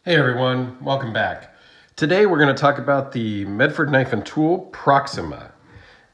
Hey everyone, welcome back. Today we're going to talk about the Medford knife and tool Proxima.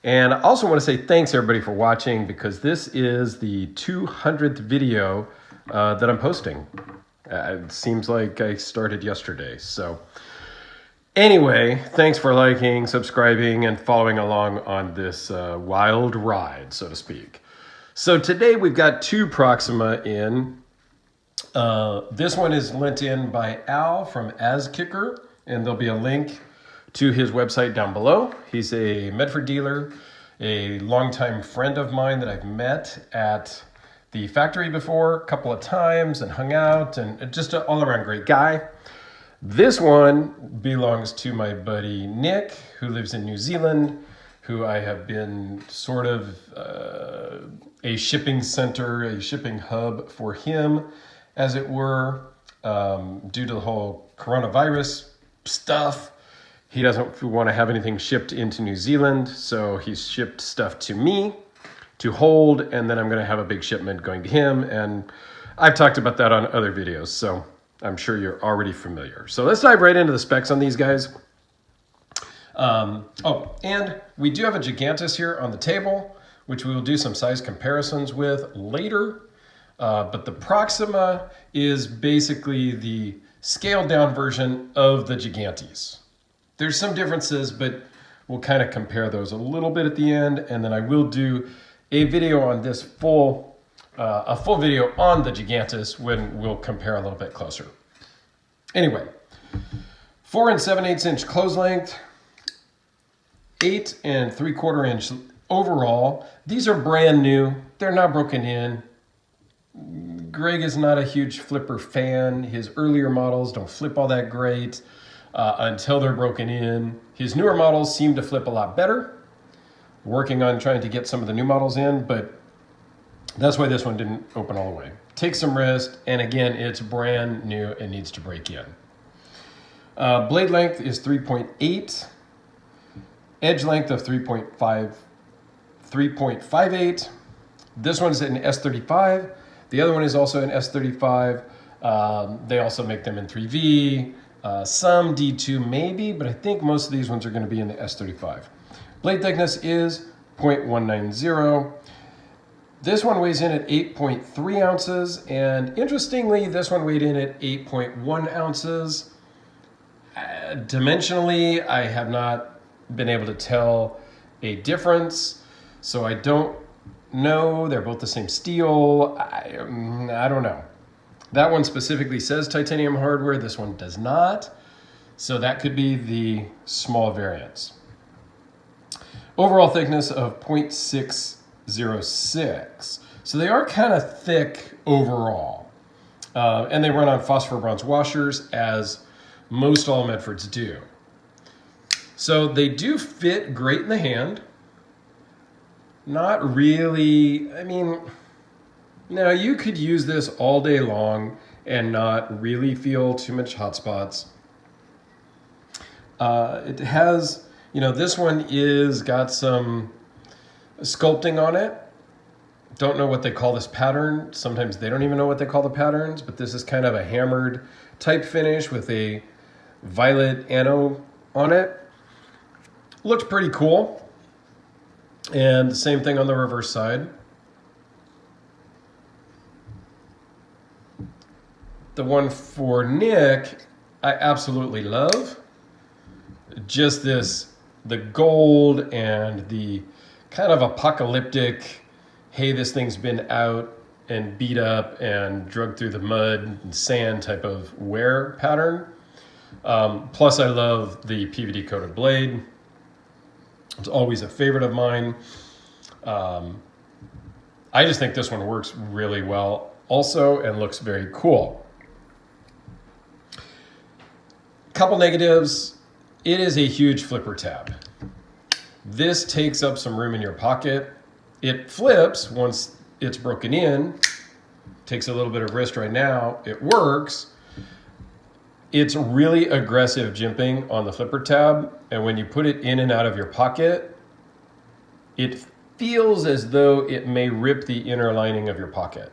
And I also want to say thanks everybody for watching because this is the 200th video that I'm posting. It seems like I started yesterday. So anyway, thanks for liking, subscribing, and following along on this wild ride, so to speak. So today we've got two Proxima in. This one is lent in by Al from As Kicker, and there'll be a link to his website down below. He's a Medford dealer, a longtime friend of mine that I've met at the factory before a couple of times and hung out, and just an all-around great guy. This one belongs to my buddy Nick, who lives in New Zealand, who I have been sort of a shipping center, a shipping hub for him, as it were, due to the whole coronavirus stuff. He doesn't want to have anything shipped into New Zealand, so he's shipped stuff to me to hold, and then I'm going to have a big shipment going to him, and I've talked about that on other videos, so I'm sure you're already familiar. So let's dive right into the specs on these guys. And we do have a Gigantus here on the table, which we will do some size comparisons with later. But the Proxima is basically the scaled down version of the Gigantes. There's some differences, but we'll kind of compare those a little bit at the end, and then I will do a video on this a full video on the Gigantus when we'll compare a little bit closer. Anyway, 4 7/8 inch close length, 8 3/4 inch overall. These are brand new. They're not broken in. Greg is not a huge flipper fan. His earlier models don't flip all that great until they're broken in. His newer models seem to flip a lot better. Working on trying to get some of the new models in, but that's why this one didn't open all the way. Take some risk, and again, it's brand new and needs to break in. Blade length is 3.8. Edge length of 3.58. This one's an S35. The other one is also an S35. They also make them in 3V, some D2 maybe, but I think most of these ones are going to be in the S35. Blade thickness is 0.190. This one weighs in at 8.3 ounces, and interestingly, this one weighed in at 8.1 ounces. Dimensionally, I have not been able to tell a difference, so I don't know. They're both the same steel. I don't know. That one specifically says titanium hardware. This one does not. So that could be the small variance. Overall thickness of 0.606. So they are kind of thick overall. And they run on phosphor bronze washers, as most all Medfords do. So they do fit great in the hand. Not really. I mean, now you could use this all day long and not really feel too much hot spots. It has, this one is got some sculpting on it. Don't know what they call this pattern. Sometimes they don't even know what they call the patterns, but this is kind of a hammered type finish with a violet anno on it. Looks pretty cool. And the same thing on the reverse side. The one for Nick, I absolutely love. Just the gold and the kind of apocalyptic, hey, this thing's been out and beat up and drugged through the mud and sand type of wear pattern. Plus I love the PVD coated blade. It's always a favorite of mine. I just think this one works really well also and looks very cool. Couple negatives. It is a huge flipper tab. This takes up some room in your pocket. It flips once it's broken in. Takes a little bit of wrist right now. It works. It's really aggressive jimping on the flipper tab, and when you put it in and out of your pocket, it feels as though it may rip the inner lining of your pocket.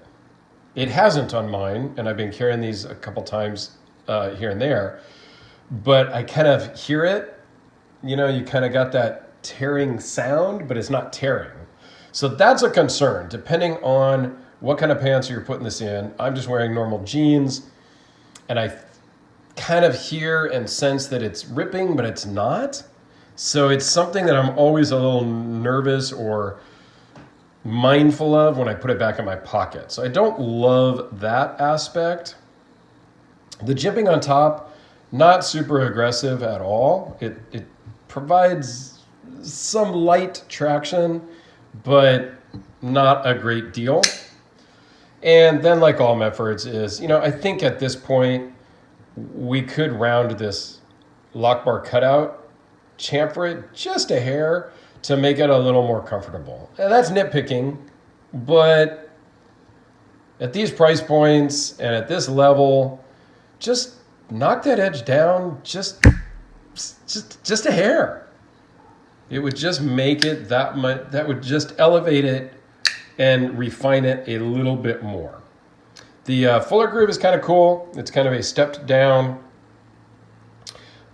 It hasn't on mine, and I've been carrying these a couple times here and there, but I kind of hear it. You know, you kind of got that tearing sound, but it's not tearing. So that's a concern, depending on what kind of pants you're putting this in. I'm just wearing normal jeans, and I kind of hear and sense that it's ripping, but it's not. So it's something that I'm always a little nervous or mindful of when I put it back in my pocket. So I don't love that aspect. The jimping on top, not super aggressive at all. It provides some light traction, but not a great deal. And then, like all Medfords is, you know, I think at this point we could round this lock bar cutout, chamfer it just a hair to make it a little more comfortable. And that's nitpicking, but at these price points and at this level, just knock that edge down just a hair. It would just make it that much, that would just elevate it and refine it a little bit more. The fuller groove is kind of cool. It's kind of a stepped down,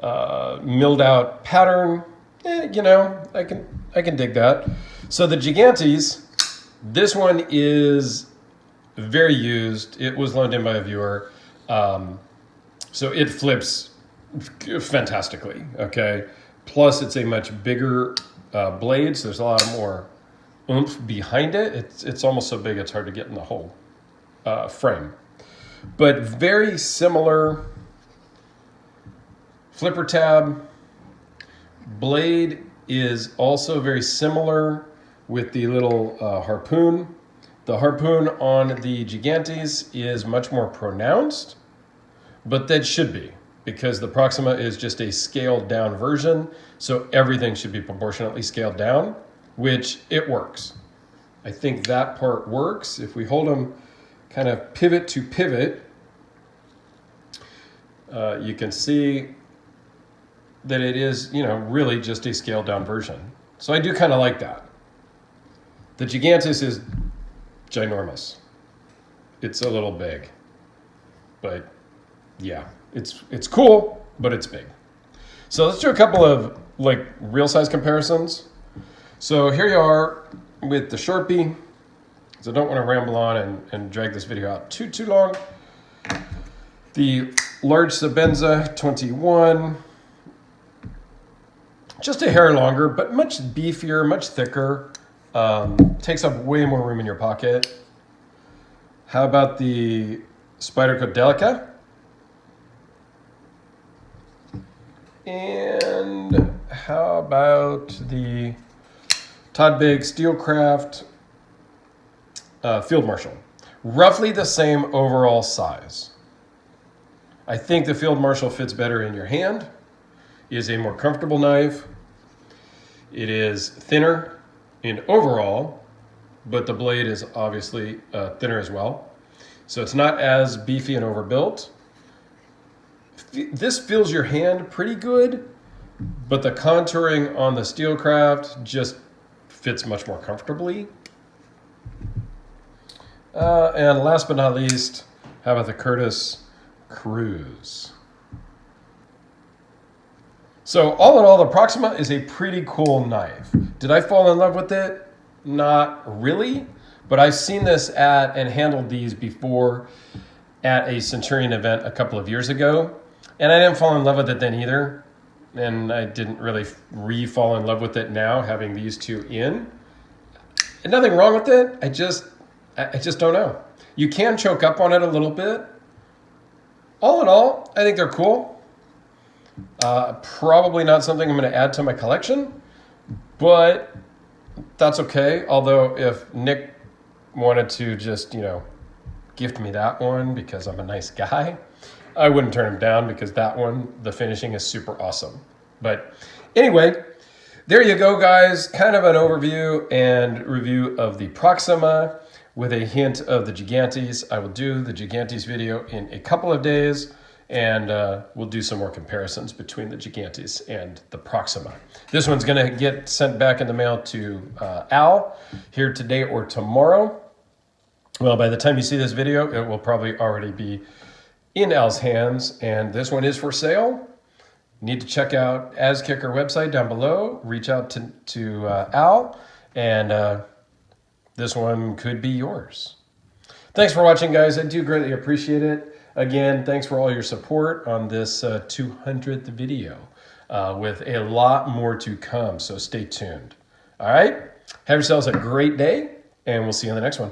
milled out pattern. You know, I can dig that. So the Gigantes, this one is very used. It was loaned in by a viewer. So it flips fantastically, okay? Plus it's a much bigger blade, so there's a lot more oomph behind it. It's almost so big it's hard to get in the whole frame. But very similar flipper tab. Blade is also very similar with the little harpoon. The harpoon on the Gigantes is much more pronounced, but that should be, because the Proxima is just a scaled down version, so everything should be proportionately scaled down, which it works. I think that part works. If we hold them kind of pivot to pivot, you can see that it is, you know, really just a scaled down version. So I do kind of like that. The Gigantes is ginormous. It's a little big, but yeah, it's cool, but it's big. So let's do a couple of like real size comparisons. So here you are with the Sharpie. So I don't want to ramble on and drag this video out too long. The large Sebenza 21, just a hair longer, but much beefier, much thicker. Takes up way more room in your pocket. How about the Spyderco Delica? And how about the Todd Big Steelcraft Field Marshal? Roughly the same overall size. I think the Field Marshal fits better in your hand. It is a more comfortable knife. It is thinner in overall, but the blade is obviously thinner as well. So it's not as beefy and overbuilt. This feels your hand pretty good, but the contouring on the Steelcraft just fits much more comfortably. And last but not least, how about the Curtis Cruise? So all in all, the Proxima is a pretty cool knife. Did I fall in love with it? Not really, but I've seen this at and handled these before at a Centurion event a couple of years ago, and I didn't fall in love with it then either, and I didn't really re-fall in love with it now, having these two in. And nothing wrong with it, I just don't know. You can choke up on it a little bit. All in all, I think they're cool. Probably not something I'm going to add to my collection, but that's okay. Although if Nick wanted to just, you know, gift me that one because I'm a nice guy, I wouldn't turn him down, because that one, the finishing is super awesome. But anyway, there you go, guys. Kind of an overview and review of the Proxima with a hint of the Gigantes. I will do the Gigantes video in a couple of days, and we'll do some more comparisons between the Gigantes and the Proxima. This one's going to get sent back in the mail to Al here today or tomorrow. Well, by the time you see this video, it will probably already be in Al's hands, and this one is for sale. Need to check out AsKicker website down below. Reach out to Al, and this one could be yours. Thanks for watching, guys. I do greatly appreciate it. Again, thanks for all your support on this 200th video, with a lot more to come, so stay tuned. All right? Have yourselves a great day, and we'll see you on the next one.